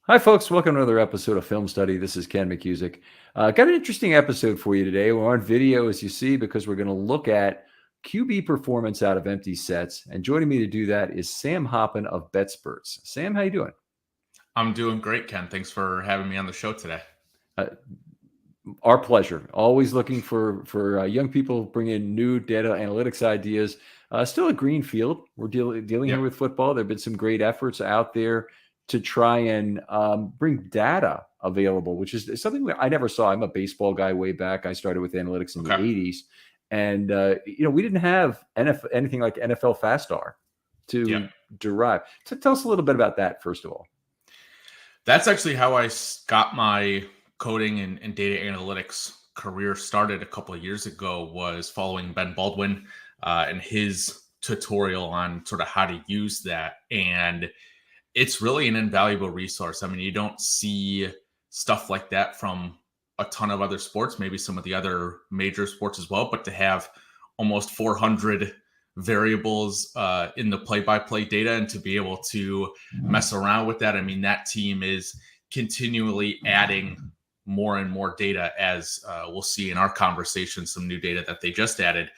Hi, folks. Welcome to another episode of Film Study. This is Ken McCusick. Got an interesting episode for you today. We're on video, as you see, because we're going to look at QB performance out of empty sets. And joining me to do that is Sam Hoppen of BetSperts. Sam, how you doing? I'm doing great, Ken. Thanks for having me on the show today. Our pleasure. Always looking for young people bring in new data analytics ideas. Still a green field. We're dealing here with football. There have been some great efforts out there to try and bring data available, which is something I never saw. I'm a baseball guy way back. I started with analytics in the 80s. And, we didn't have anything like NFL FastStar to derive. So tell us a little bit about that, first of all. That's actually how I got my coding and data analytics career started a couple of years ago, was following Ben Baldwin and his tutorial on sort of how to use that. And it's really an invaluable resource. I mean, you don't see stuff like that from a ton of other sports, maybe some of the other major sports as well, but to have almost 400 variables in the play-by-play data and to be able to mess around with that. I mean, that team is continually adding more and more data, as we'll see in our conversation, some new data that they just added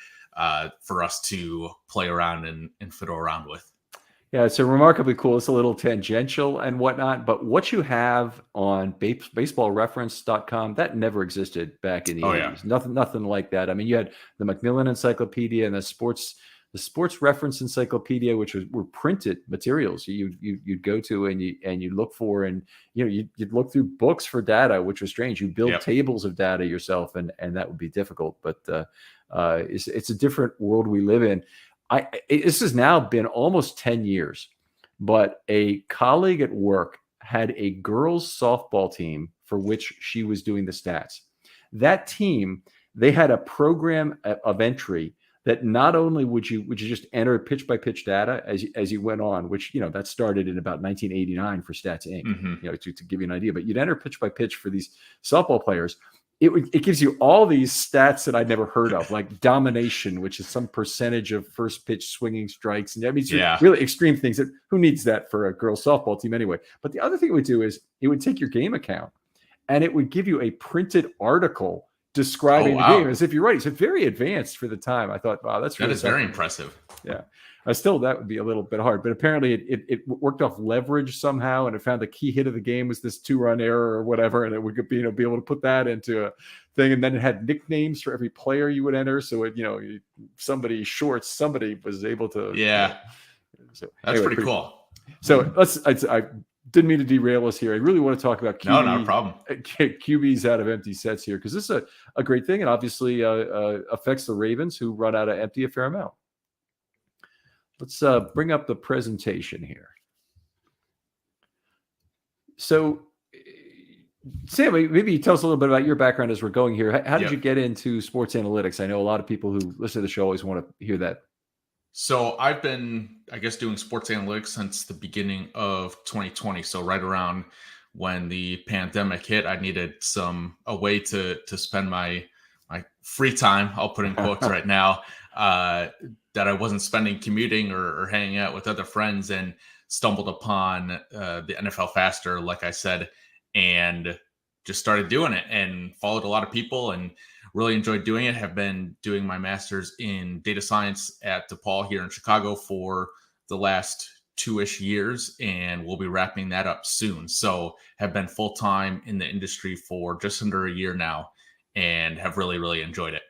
for us to play around and fiddle around with. Yeah, it's a remarkably cool. It's a little tangential and whatnot, but what you have on baseballreference.com, that never existed back in the 80s. Yeah. Nothing like that. I mean, you had the Macmillan Encyclopedia and the Sports Reference Encyclopedia, which were printed materials you'd go to and you look for, and you'd look through books for data, which was strange. You build tables of data yourself, and that would be difficult. But it's a different world we live in. This has now been almost 10 years, but a colleague at work had a girls softball team for which she was doing the stats. That team, they had a program of entry that not only would you just enter pitch by pitch data as you went on, which, that started in about 1989 for Stats Inc., to give you an idea, but you'd enter pitch by pitch for these softball players. It gives you all these stats that I'd never heard of, like domination, which is some percentage of first pitch swinging strikes. And I mean, really extreme things that who needs that for a girls softball team anyway? But the other thing it would do is it would take your game account and it would give you a printed article describing the game as if you're right. So very advanced for the time. I thought, wow, that is very impressive. Yeah. Still, that would be a little bit hard, but apparently it worked off leverage somehow, and it found the key hit of the game was this 2-run error or whatever, and it would be able to put that into a thing, and then it had nicknames for every player you would enter. So somebody shorts, somebody was able to. Yeah, so that's anyway, pretty cool. So I didn't mean to derail us here. I really want to talk about no problem. QBs out of empty sets here, because this is a great thing, and obviously affects the Ravens, who run out of empty a fair amount. Let's bring up the presentation here. So, Sam, maybe tell us a little bit about your background as we're going here. How did you get into sports analytics? I know a lot of people who listen to the show always want to hear that. So I've been, doing sports analytics since the beginning of 2020. So right around when the pandemic hit, I needed a way to spend my free time, I'll put in quotes right now, that I wasn't spending commuting or hanging out with other friends, and stumbled upon the NFL FastStar, like I said, and just started doing it and followed a lot of people and really enjoyed doing it. Have been doing my master's in data science at DePaul here in Chicago for the last 2-ish years, and we'll be wrapping that up soon. So have been full-time in the industry for just under a year now and have really, really enjoyed it.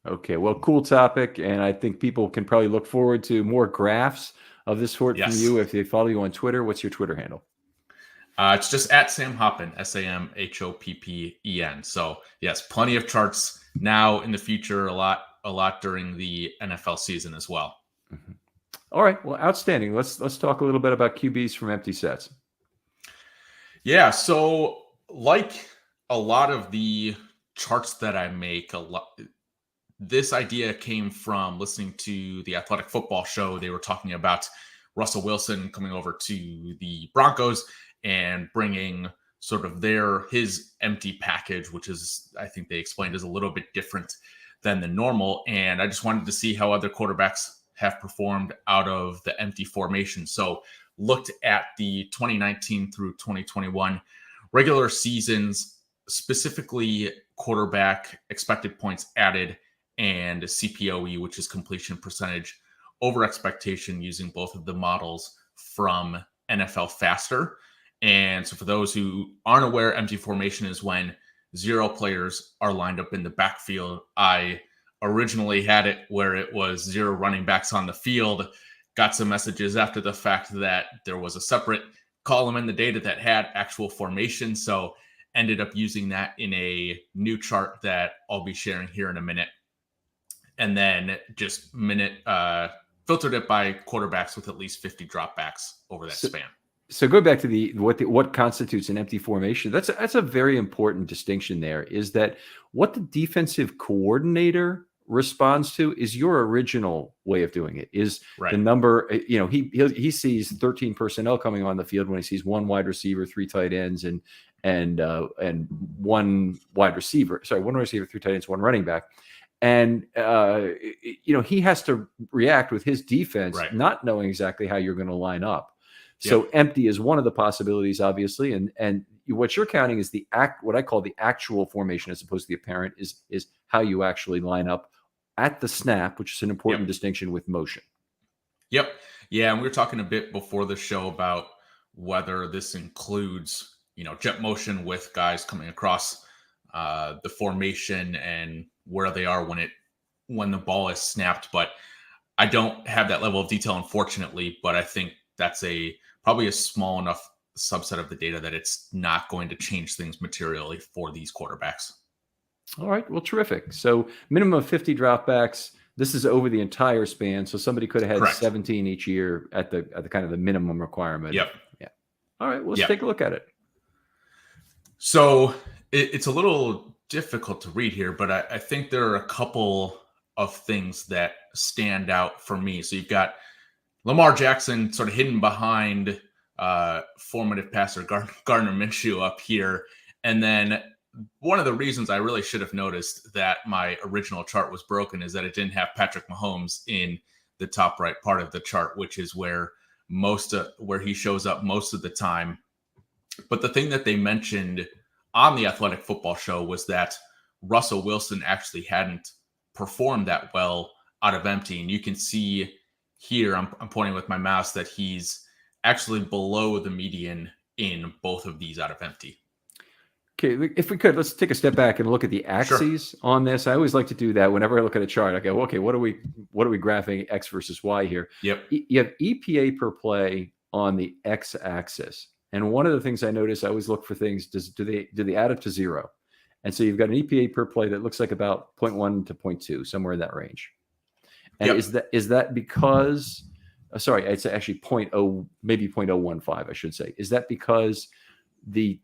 Okay, well, cool topic, and I think people can probably look forward to more graphs of this sort from you if they follow you on Twitter. What's your Twitter handle? It's just at Sam Hoppen, SAMHOPPEN. So yes, plenty of charts now, in the future, a lot during the NFL season as well. Mm-hmm. All right, well, outstanding. Let's talk a little bit about QBs from empty sets. Yeah, so like a lot of the charts that I make, this idea came from listening to the Athletic Football Show. They were talking about Russell Wilson coming over to the Broncos and bringing sort of his empty package, which is, I think they explained, is a little bit different than the normal. And I just wanted to see how other quarterbacks have performed out of the empty formation. So looked at the 2019 through 2021 regular seasons, specifically quarterback expected points added and CPOE, which is completion percentage over expectation, using both of the models from NFL Faster. And so for those who aren't aware, empty formation is when 0 players are lined up in the backfield. I originally had it where it was 0 running backs on the field. Got some messages after the fact that there was a separate column in the data that had actual formation. So ended up using that in a new chart that I'll be sharing here in a minute. And then just filtered it by quarterbacks with at least 50 dropbacks over that span. So go back to what constitutes an empty formation. That's a very important distinction there, is that what the defensive coordinator responds to is your original way of doing it, is the number, he sees 13 personnel coming on the field when he sees 1 wide receiver, 3 tight ends, and 1 wide receiver, 3 tight ends, 1 running back. And, he has to react with his defense, not knowing exactly how you're going to line up. So empty is one of the possibilities, obviously. And what you're counting is what I call the actual formation, as opposed to the apparent, is how you actually line up at the snap, which is an important distinction with motion. Yep. Yeah. And we were talking a bit before the show about whether this includes, jet motion with guys coming across the formation and where they are when the ball is snapped. But I don't have that level of detail, unfortunately, but I think that's probably a small enough subset of the data that it's not going to change things materially for these quarterbacks. All right. Well, terrific. So minimum of 50 dropbacks. This is over the entire span. So somebody could have had 17 each year at the kind of the minimum requirement. Yep. Yeah. All right. Well, let's take a look at it. So it's a little difficult to read here, but I think there are a couple of things that stand out for me. So you've got Lamar Jackson sort of hidden behind formative passer Gardner Minshew up here. And then one of the reasons I really should have noticed that my original chart was broken is that it didn't have Patrick Mahomes in the top right part of the chart, which is where he shows up most of the time. But the thing that they mentioned on the Athletic Football Show was that Russell Wilson actually hadn't performed that well out of empty. And you can see here, I'm pointing with my mouse, that he's actually below the median in both of these out of empty. Okay, if we could, let's take a step back and look at the axes on this. I always like to do that whenever I look at a chart. I go, okay, what are we graphing X versus Y here? Yep. You have EPA per play on the X axis. And one of the things I notice, I always look for things, do they add up to 0? And so you've got an EPA per play that looks like about 0.1 to 0.2, somewhere in that range. And is that because, sorry, it's actually 0.0, maybe 0.015, I should say. Is that because the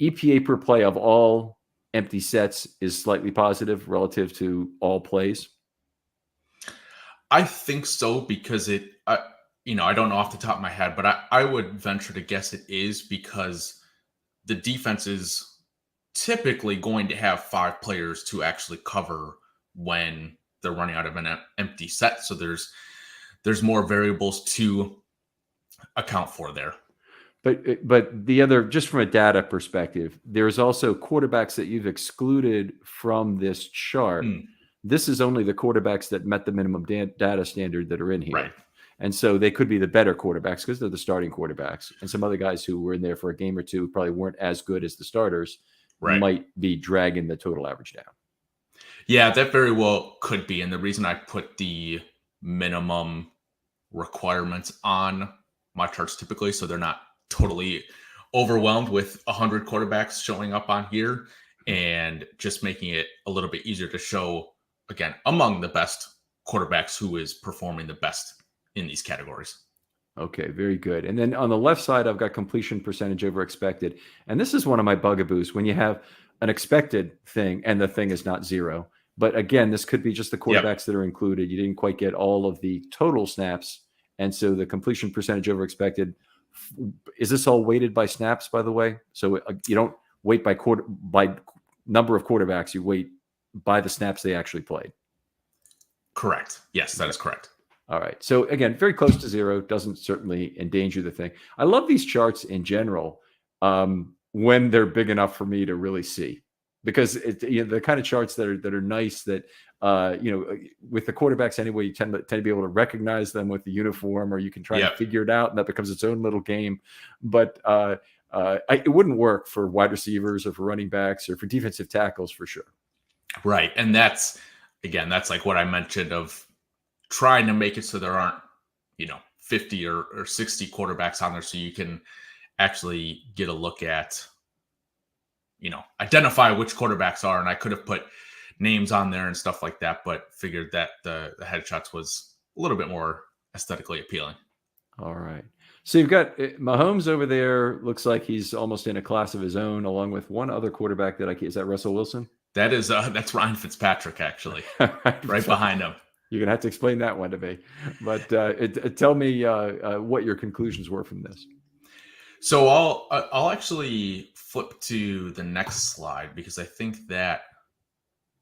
EPA per play of all empty sets is slightly positive relative to all plays? I think so, because I don't know off the top of my head, but I would venture to guess it is, because the defense is typically going to have 5 players to actually cover when they're running out of an empty set. So there's more variables to account for there. But the other, just from a data perspective, there's also quarterbacks that you've excluded from this chart. This is only the quarterbacks that met the minimum data standard that are in here. Right. And so they could be the better quarterbacks because they're the starting quarterbacks. And some other guys who were in there for a game or two probably weren't as good as the starters, might be dragging the total average down. Yeah, that very well could be. And the reason I put the minimum requirements on my charts typically, so they're not totally overwhelmed with 100 quarterbacks showing up on here, and just making it a little bit easier to show, again, among the best quarterbacks who is performing the best in these categories. Okay, very good. And then on the left side, I've got completion percentage over expected. And this is one of my bugaboos when you have an expected thing and the thing is not 0. But again, this could be just the quarterbacks that are included. You didn't quite get all of the total snaps. And so the completion percentage over expected, is this all weighted by snaps, by the way? So you don't weight by number of quarterbacks, you weight by the snaps they actually played. Correct. Yes, that is correct. All right. So again, very close to zero, doesn't certainly endanger the thing. I love these charts in general when they're big enough for me to really see, because the kind of charts that are nice that with the quarterbacks anyway, you tend to be able to recognize them with the uniform, or you can try to figure it out, and that becomes its own little game. But it wouldn't work for wide receivers or for running backs or for defensive tackles for sure. Right. And that's like what I mentioned of trying to make it so there aren't, 50 or 60 quarterbacks on there, so you can actually get a look at, identify which quarterbacks are. And I could have put names on there and stuff like that, but figured that the headshots was a little bit more aesthetically appealing. All right. So you've got Mahomes over there. Looks like he's almost in a class of his own, along with one other quarterback is that Russell Wilson? That is that's Ryan Fitzpatrick, actually, right behind him. You're gonna have to explain that one to me, but tell me what your conclusions were from this. So I'll actually flip to the next slide, because I think that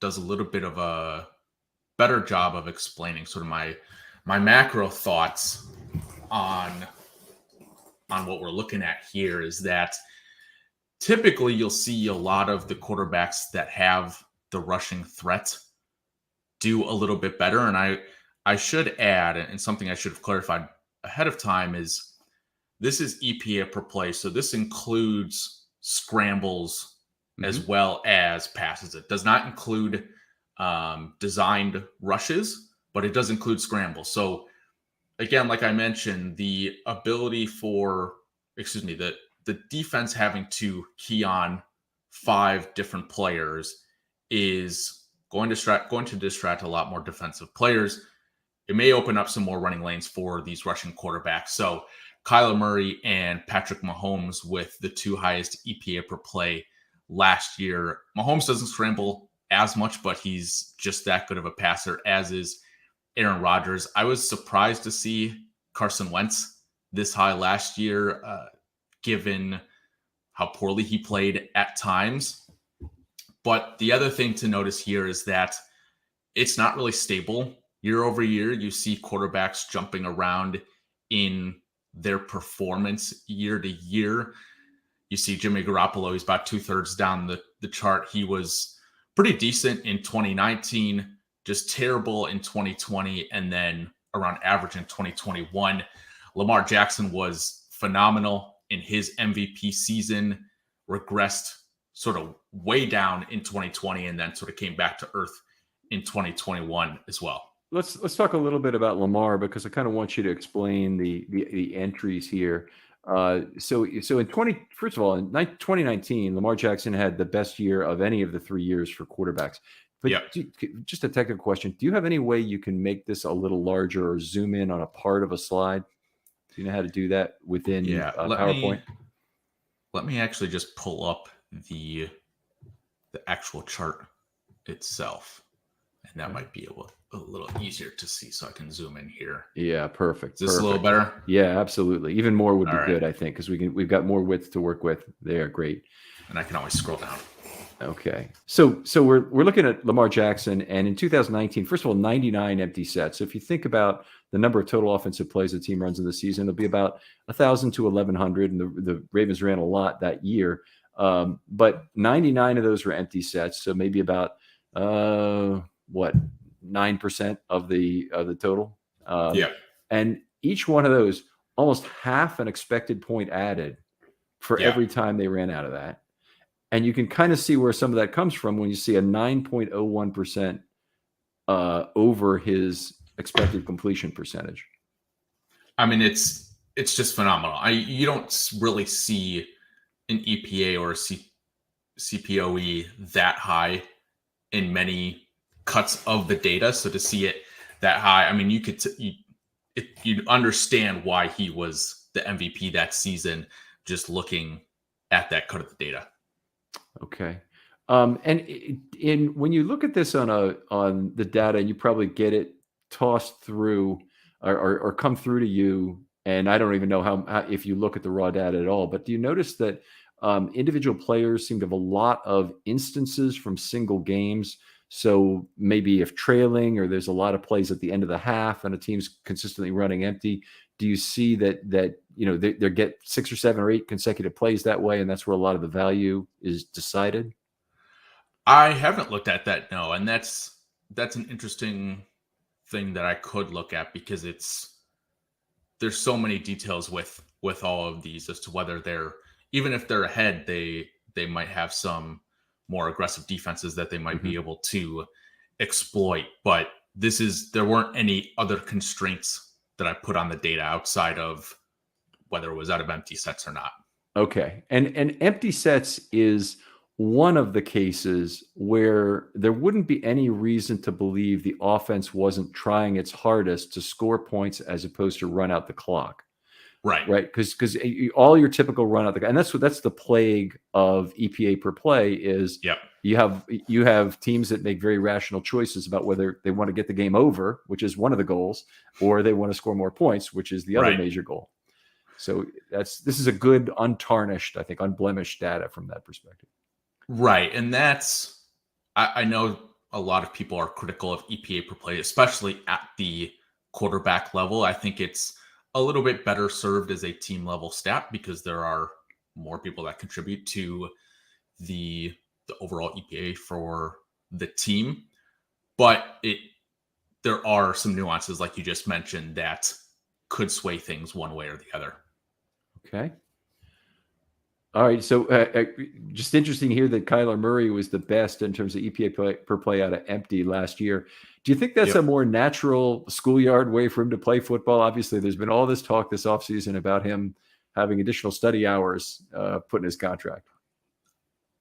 does a little bit of a better job of explaining sort of my macro thoughts on what we're looking at here. Is that typically you'll see a lot of the quarterbacks that have the rushing threat do a little bit better. And I should add, and something I should have clarified ahead of time, is this is EPA per play. So this includes scrambles as well as passes. It does not include designed rushes, but it does include scrambles. So again, like I mentioned, the ability for, the defense having to key on 5 different players is going to distract a lot more defensive players. It may open up some more running lanes for these rushing quarterbacks. So Kyler Murray and Patrick Mahomes with the 2 highest EPA per play last year. Mahomes doesn't scramble as much, but he's just that good of a passer, as is Aaron Rodgers. I was surprised to see Carson Wentz this high last year, given how poorly he played at times. But the other thing to notice here is that it's not really stable year over year. You see quarterbacks jumping around in their performance year to year. You see Jimmy Garoppolo, he's about 2/3 down the chart. He was pretty decent in 2019, just terrible in 2020, and then around average in 2021. Lamar Jackson was phenomenal in his MVP season, regressed sort of way down in 2020, and then sort of came back to earth in 2021 as well. Let's talk a little bit about Lamar, because I kind of want you to explain the entries here. So in first of all, in 2019, Lamar Jackson had the best year of any of the 3 years for quarterbacks. But just a technical question: do you have any way you can make this a little larger or zoom in on a part of a slide? Do you know how to do that within PowerPoint? Let me actually just pull up the actual chart itself, and that might be a little easier to see, so I can zoom in here. Yeah, perfect. Is this a little better? Yeah, absolutely. Even more would be good, I think, because we've got more width to work with. They are great, and I can always scroll down. Okay, so we're looking at Lamar Jackson, and in 2019, first of all, 99 empty sets. So if you think about the number of total offensive plays the team runs in the season, it'll be about 1,000 to 1,100, and the Ravens ran a lot that year. But 99 of those were empty sets, so maybe about 9% of the total. And each one of those, almost half an expected point added for every time they ran out of that. And you can kind of see where some of that comes from when you see a 9.01% over his expected completion percentage. I mean, it's just phenomenal. You don't really see an EPA or a CPOE that high in many cuts of the data. So to see it that high, I mean, you'd understand why he was the MVP that season, just looking at that cut of the data. Okay. And when you look at this on the data, and you probably get it tossed through or come through to you, and I don't even know how if you look at the raw data at all, but do you notice that individual players seem to have a lot of instances from single games? So maybe if trailing or there's a lot of plays at the end of the half and a team's consistently running empty, do you see that they get 6 or 7 or 8 consecutive plays that way, and that's where a lot of the value is decided? I haven't looked at that, no, and that's an interesting thing that I could look at because there's so many details with all of these as to whether they're, even if they're ahead, they might have some more aggressive defenses that they might be able to exploit. But there weren't any other constraints that I put on the data outside of whether it was out of empty sets or not. Okay. And empty sets is one of the cases where there wouldn't be any reason to believe the offense wasn't trying its hardest to score points as opposed to run out the clock. Right. Right. Because all your typical run out the, and that's the plague of EPA per play is you have teams that make very rational choices about whether they want to get the game over, which is one of the goals, or they want to score more points, which is the other major goal. So this is a good, untarnished, I think, unblemished data from that perspective. Right. And I know a lot of people are critical of EPA per play, especially at the quarterback level. I think it's a little bit better served as a team level stat because there are more people that contribute to the overall EPA for the team. But there are some nuances, like you just mentioned, that could sway things one way or the other. Okay. All right. So just interesting here that Kyler Murray was the best in terms of EPA per play out of empty last year. Do you think that's a more natural schoolyard way for him to play football? Obviously, there's been all this talk this offseason about him having additional study hours put in his contract.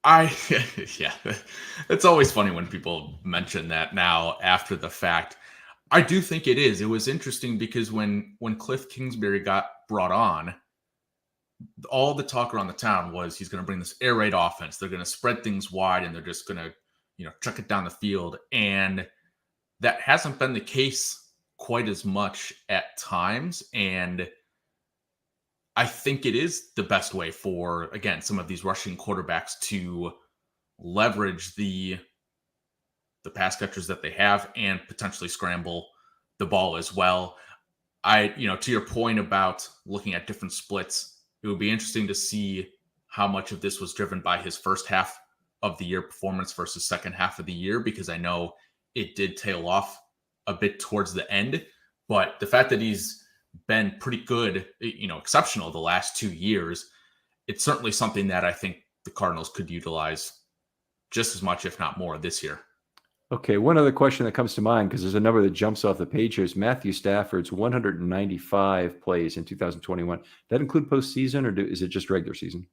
It's always funny when people mention that now after the fact. I do think it is. It was interesting because when Cliff Kingsbury got brought on, all the talk around the town was he's going to bring this air raid offense. They're going to spread things wide and they're just going to, chuck it down the field. And that hasn't been the case quite as much at times. And I think it is the best way for, again, some of these rushing quarterbacks to leverage the pass catchers that they have and potentially scramble the ball as well. To your point about looking at different splits, it would be interesting to see how much of this was driven by his first half of the year performance versus second half of the year, because I know it did tail off a bit towards the end. But the fact that he's been pretty good, exceptional the last 2 years, it's certainly something that I think the Cardinals could utilize just as much, if not more, this year. Okay, one other question that comes to mind, because there's a number that jumps off the page here, is Matthew Stafford's 195 plays in 2021. That include postseason, or is it just regular season?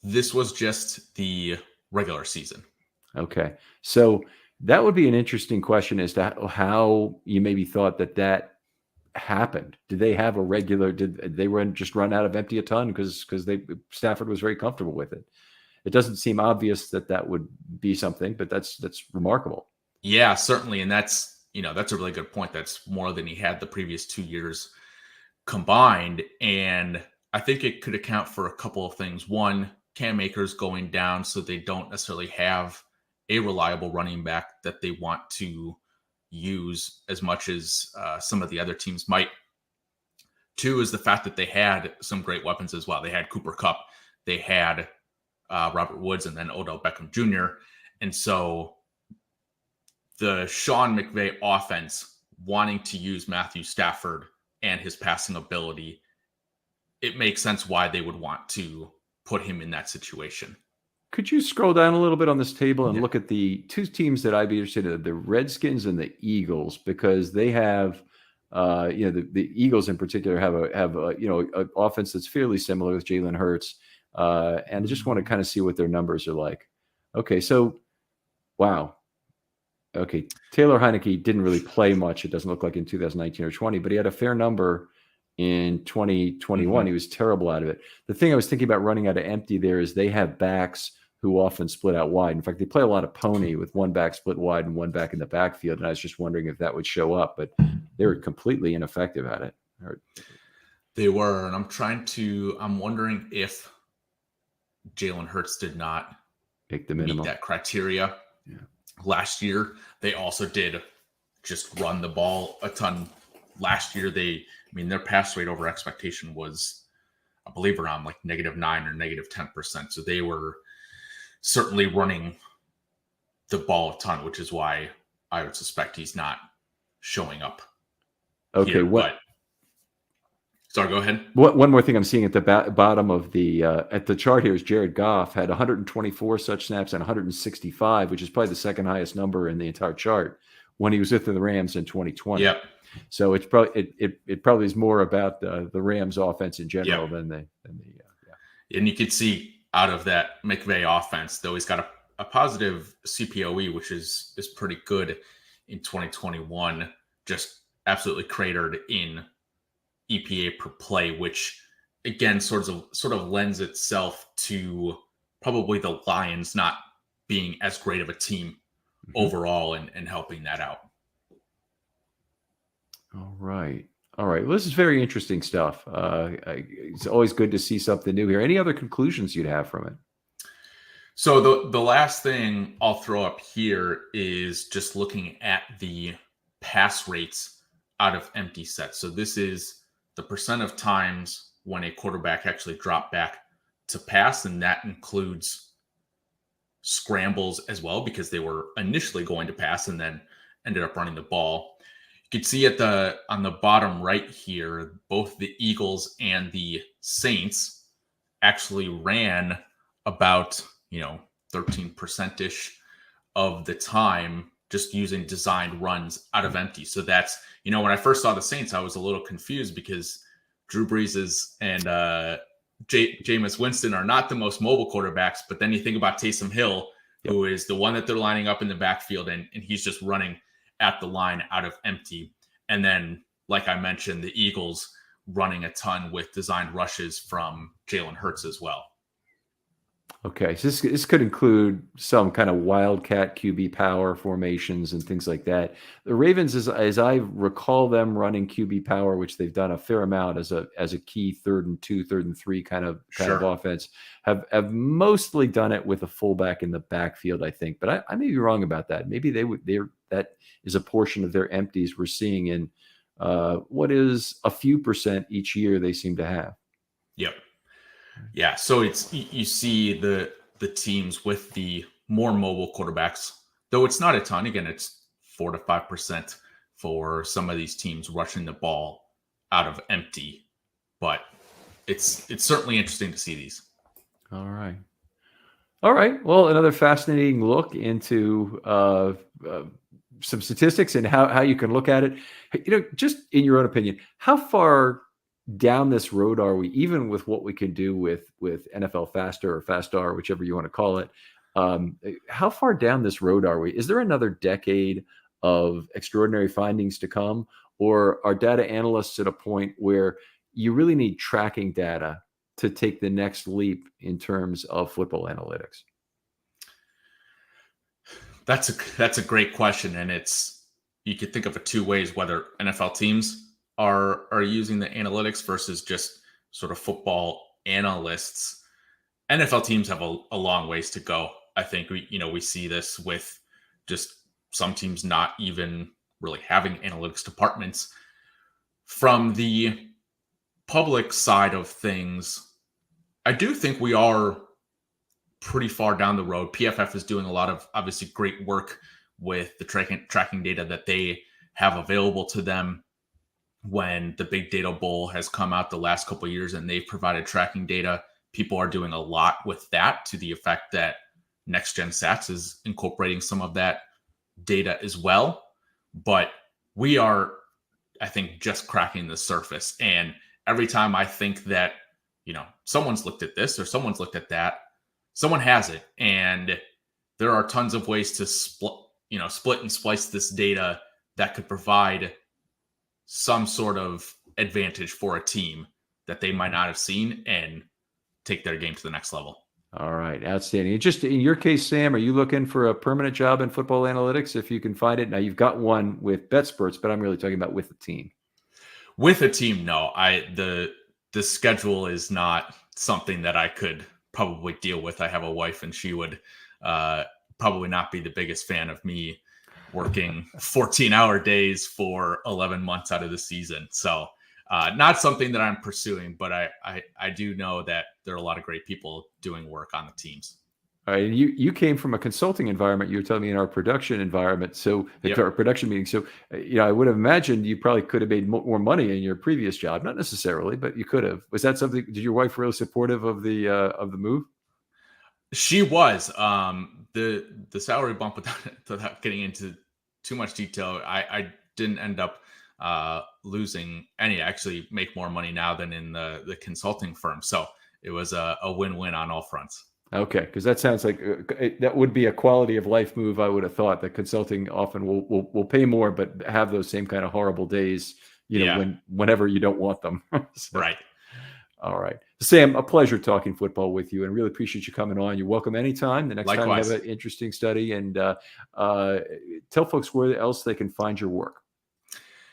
This was just the regular season. Okay, so that would be an interesting question as to how you maybe thought that happened. Did they have did they run out of empty a ton because Stafford was very comfortable with it? It doesn't seem obvious that would be something, but that's remarkable. Yeah, certainly. And that's a really good point. That's more than he had the previous 2 years combined. And I think it could account for a couple of things. One, Cam Akers going down, so they don't necessarily have a reliable running back that they want to use as much as some of the other teams might. Two is the fact that they had some great weapons as well. They had Cooper Kupp, they had Robert Woods, and then Odell Beckham Jr. And so the Sean McVay offense wanting to use Matthew Stafford and his passing ability, it makes sense why they would want to put him in that situation. Could you scroll down a little bit on this table and look at the two teams that I'd be interested in, the Redskins and the Eagles, because they have, the Eagles in particular have an offense that's fairly similar with Jalen Hurts, and I just want to kind of see what their numbers are like. Okay, so, wow. Okay, Taylor Heinicke didn't really play much. It doesn't look like in 2019 or 20, but he had a fair number in 2021. He was terrible out of it. The thing I was thinking about running out of empty there is they have backs who often split out wide. In fact, they play a lot of pony with one back split wide and one back in the backfield. And I was just wondering if that would show up, but they were completely ineffective at it. They were, and I'm wondering if Jalen Hurts did not pick the minimum, meet that criteria. Yeah. Last year, they also did just run the ball a ton. Last year, their pass rate over expectation was, I believe, around like -9 or -10%. So they were certainly running the ball a ton, which is why I would suspect he's not showing up here. But sorry, go ahead. One more thing I'm seeing at the bottom of the at the chart here is Jared Goff had 124 such snaps and 165, which is probably the second highest number in the entire chart when he was with the Rams in 2020. Yep. So it's probably it probably is more about the Rams offense in general than the And you can see out of that McVay offense, though he's got a positive CPOE, which is pretty good in 2021, just absolutely cratered in EPA per play, which again sort of lends itself to probably the Lions not being as great of a team overall and helping that out. All right. Well, this is very interesting stuff. It's always good to see something new here. Any other conclusions you'd have from it? So the last thing I'll throw up here is just looking at the pass rates out of empty sets. So this is the percent of times when a quarterback actually dropped back to pass, and that includes scrambles as well, because they were initially going to pass and then ended up running the ball. You can see on the bottom right here, both the Eagles and the Saints actually ran about 13%-ish of the time just using designed runs out of empty. So that's, when I first saw the Saints, I was a little confused because Drew Brees and Jameis Winston are not the most mobile quarterbacks. But then you think about Taysom Hill, who is the one that they're lining up in the backfield, and he's just running at the line out of empty. And then, like I mentioned, the Eagles running a ton with designed rushes from Jalen Hurts as well. Okay, so this could include some kind of wildcat QB power formations and things like that. The Ravens, as I recall them running QB power, which they've done a fair amount as a key 3rd and 2, 3rd and 3 kind of offense, have mostly done it with a fullback in the backfield, I think. But I may be wrong about that. Maybe that is a portion of their empties we're seeing in what is a few percent each year they seem to have. Yep. Yeah, so you see the teams with the more mobile quarterbacks, though it's not a ton. Again, it's 4 to 5% for some of these teams rushing the ball out of empty, but it's certainly interesting to see these. All right. Well, another fascinating look into some statistics and how you can look at it. Just in your own opinion, how far down this road are we, even with what we can do with NFL Faster or FastR, whichever you want to call it? How far down this road are we? Is there another decade of extraordinary findings to come, or are data analysts at a point where you really need tracking data to take the next leap in terms of football analytics? That's a great question, and you could think of it two ways: whether NFL teams are using the analytics versus just sort of football analysts. NFL teams have a long ways to go. I think we see this with just some teams not even really having analytics departments. From the public side of things, I do think we are pretty far down the road. PFF is doing a lot of obviously great work with the tracking data that they have available to them. When the Big Data Bowl has come out the last couple of years and they've provided tracking data, people are doing a lot with that, to the effect that Next Gen Stats is incorporating some of that data as well. But we are, I think, just cracking the surface. And every time I think that, someone's looked at this or someone's looked at that, someone has it. And there are tons of ways to split and splice this data that could provide some sort of advantage for a team that they might not have seen and take their game to the next level. All right. Outstanding. Just in your case, Sam, are you looking for a permanent job in football analytics if you can find it? Now, you've got one with BetSperts, but I'm really talking about with a team. With a team, no. The schedule is not something that I could probably deal with. I have a wife and she would probably not be the biggest fan of me working 14-hour days for 11 months out of the season. So not something that I'm pursuing, but I do know that there are a lot of great people doing work on the teams. All right, and you came from a consulting environment. You were telling me in our production environment, so our production meeting. So I would have imagined you probably could have made more money in your previous job. Not necessarily, but you could have. Was that something? Did your wife really supportive of the move? She was. The salary bump, without getting into too much detail, I didn't end up losing any. I actually make more money now than in the consulting firm. So it was a win-win on all fronts. Okay, because that sounds like that would be a quality of life move. I would have thought that consulting often will pay more, but have those same kind of horrible days, whenever you don't want them. So, right. All right, Sam, a pleasure talking football with you, and really appreciate you coming on. You're welcome anytime. The next time you have an interesting study, and tell folks where else they can find your work.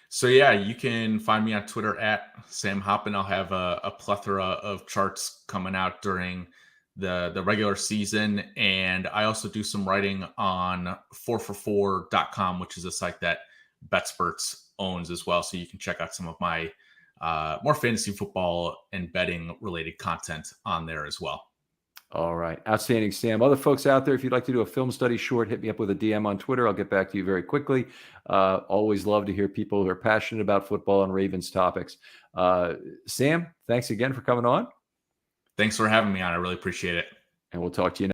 So you can find me on Twitter at Sam Hoppen. I'll have a plethora of charts coming out during the regular season. And I also do some writing on 4for4.com, which is a site that BetSperts owns as well. So you can check out some of my more fantasy football and betting related content on there as well. All right. Outstanding, Sam. Other folks out there, if you'd like to do a film study short, hit me up with a DM on Twitter. I'll get back to you very quickly. Always love to hear people who are passionate about football and Ravens topics. Sam, thanks again for coming on. Thanks for having me on. I really appreciate it. And we'll talk to you next.